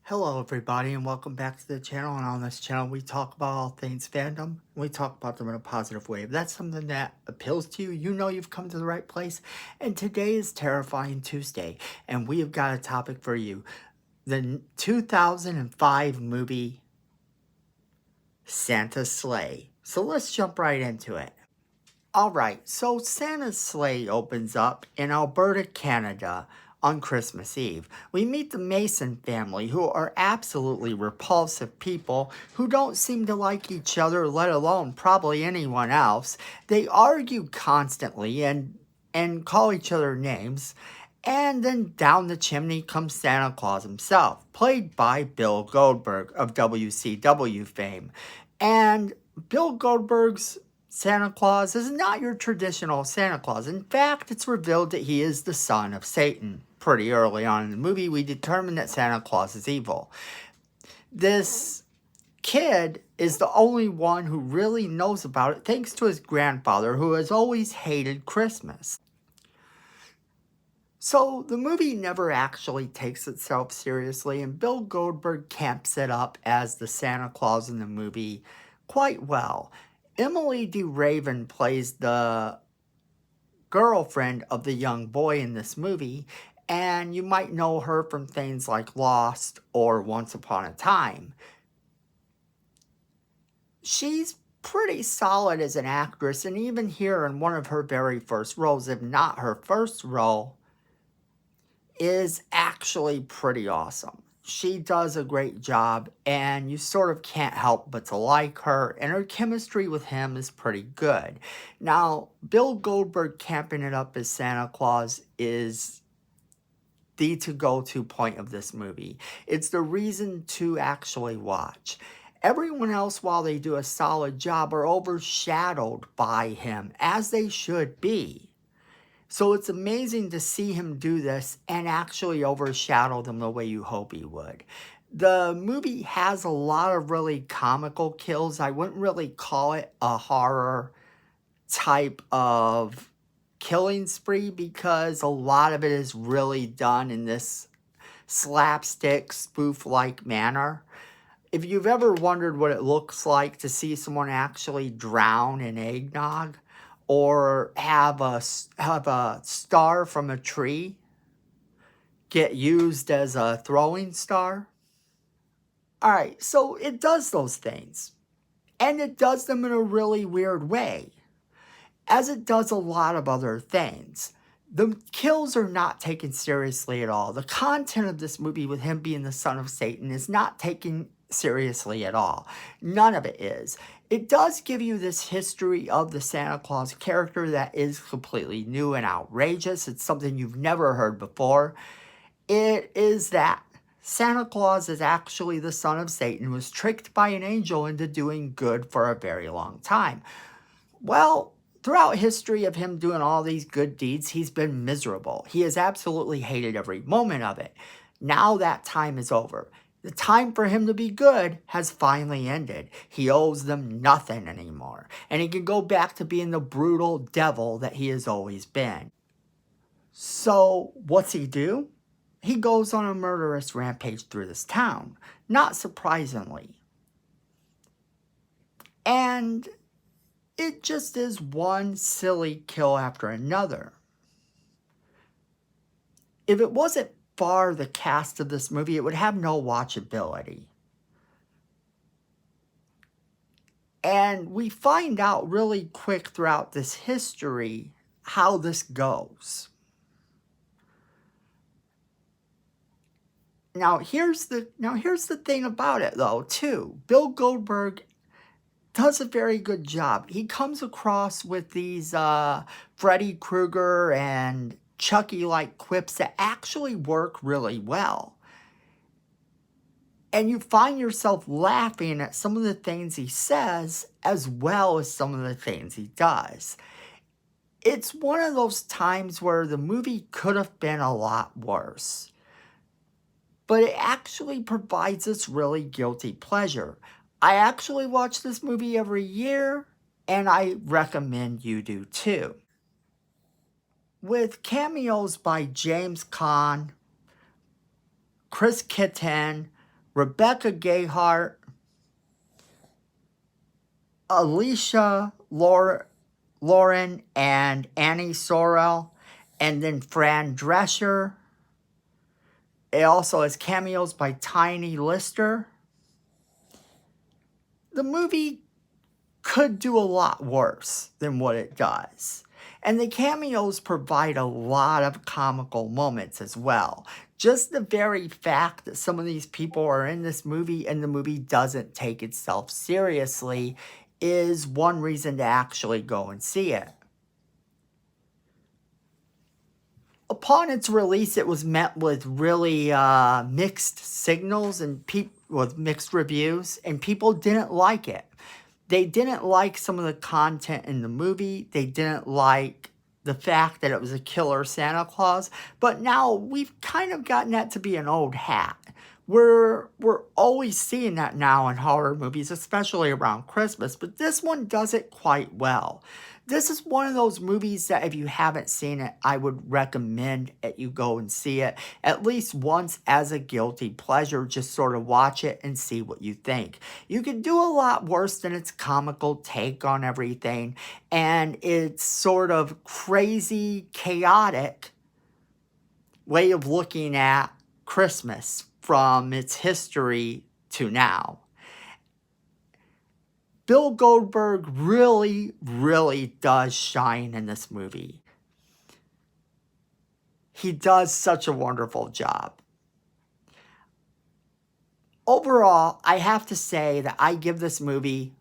Hello everybody and welcome back to the channel, and on this channel we talk about all things fandom. We talk about them in a positive way. If that's something that appeals to you, you know you've come to the right place. And today is Terrifying Tuesday, and we have got a topic for you. The 2005 movie Santa's Sleigh. So let's jump right into it. Alright, so Santa's Sleigh opens up in Alberta, Canada on Christmas Eve. We meet the Mason family, who are absolutely repulsive people who don't seem to like each other, let alone probably anyone else. They argue constantly and call each other names. And then down the chimney comes Santa Claus himself, played by Bill Goldberg of WCW fame. And Bill Goldberg's Santa Claus is not your traditional Santa Claus. In fact, it's revealed that he is the son of Satan. Pretty early on in the movie, we determine that Santa Claus is evil. This kid is the only one who really knows about it, thanks to his grandfather, who has always hated Christmas. So the movie never actually takes itself seriously, and Bill Goldberg camps it up as the Santa Claus in the movie quite well. Emily D. Raven plays the girlfriend of the young boy in this movie, and you might know her from things like Lost or Once Upon a Time. She's pretty solid as an actress, and even here in one of her very first roles, if not her first role, is actually pretty awesome. She does a great job, and you sort of can't help but to like her, and her chemistry with him is pretty good. Now, Bill Goldberg camping it up as Santa Claus is the to-go-to point of this movie. It's the reason to actually watch. Everyone else, while they do a solid job, are overshadowed by him, as they should be. So it's amazing to see him do this and actually overshadow them the way you hope he would. The movie has a lot of really comical kills. I wouldn't really call it a horror type of killing spree, because a lot of it is really done in this slapstick spoof-like manner. If you've ever wondered what it looks like to see someone actually drown in eggnog, or have a star from a tree get used as a throwing star. Alright, so it does those things. And it does them in a really weird way, as it does a lot of other things. The kills are not taken seriously at all. The content of this movie, with him being the son of Satan, is not taken seriously at all. None of it is. It does give you this history of the Santa Claus character that is completely new and outrageous. It's something you've never heard before. It is that Santa Claus is actually the son of Satan, was tricked by an angel into doing good for a very long time. Well, throughout history of him doing all these good deeds, he's been miserable. He has absolutely hated every moment of it. Now that time is over. The time for him to be good has finally ended. He owes them nothing anymore, and he can go back to being the brutal devil that he has always been. So, what's he do? He goes on a murderous rampage through this town, not surprisingly. And it just is one silly kill after another. If it wasn't for the cast of this movie, it would have no watchability. And we find out really quick throughout this history how this goes. Now here's the thing about it though, too. Bill Goldberg does a very good job. He comes across with these Freddy Krueger and Chucky-like quips that actually work really well. And you find yourself laughing at some of the things he says, as well as some of the things he does. It's one of those times where the movie could have been a lot worse, but it actually provides us really guilty pleasure. I actually watch this movie every year, and I recommend you do too. With cameos by James Caan, Chris Kattan, Rebecca Gayheart, Alicia Lauren, and Annie Sorrell, and then Fran Drescher. It also has cameos by Tiny Lister. The movie could do a lot worse than what it does. And the cameos provide a lot of comical moments as well. Just the very fact that some of these people are in this movie and the movie doesn't take itself seriously is one reason to actually go and see it. Upon its release, it was met with really mixed signals and with mixed reviews, and people didn't like it. They didn't like some of the content in the movie. They didn't like the fact that it was a killer Santa Claus. But now we've kind of gotten that to be an old hat. We're always seeing that now in horror movies, especially around Christmas. But this one does it quite well. This is one of those movies that if you haven't seen it, I would recommend that you go and see it at least once as a guilty pleasure. Just sort of watch it and see what you think. You can do a lot worse than its comical take on everything and its sort of crazy, chaotic way of looking at Christmas from its history to now. Bill Goldberg really, really does shine in this movie. He does such a wonderful job. Overall, I have to say that I give this movie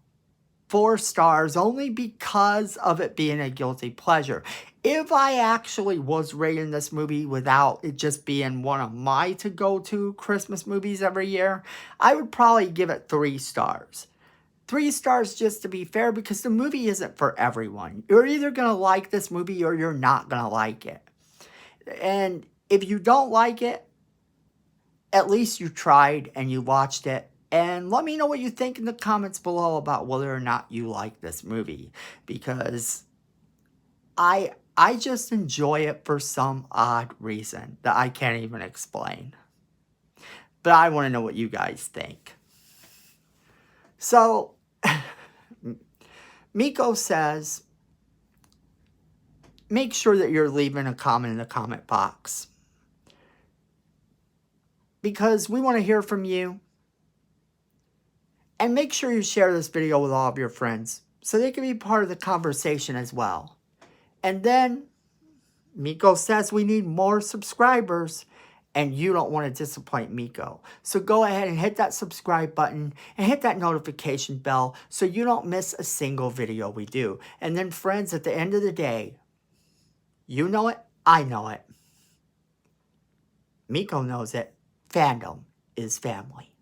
4 stars only because of it being a guilty pleasure. If I actually was rating this movie without it just being one of my to-go-to Christmas movies every year, I would probably give it 3 stars. 3 stars just to be fair, because the movie isn't for everyone. You're either going to like this movie or you're not going to like it. And if you don't like it, at least you tried and you watched it. And let me know what you think in the comments below about whether or not you like this movie. Because I just enjoy it for some odd reason that I can't even explain. But I want to know what you guys think. So, Miko says, make sure that you're leaving a comment in the comment box. Because we want to hear from you. And make sure you share this video with all of your friends so they can be part of the conversation as well. And then, Miko says we need more subscribers. And you don't want to disappoint Miko. So go ahead and hit that subscribe button and hit that notification bell so you don't miss a single video we do. And then friends, at the end of the day, you know it, I know it. Miko knows it. Fandom is family.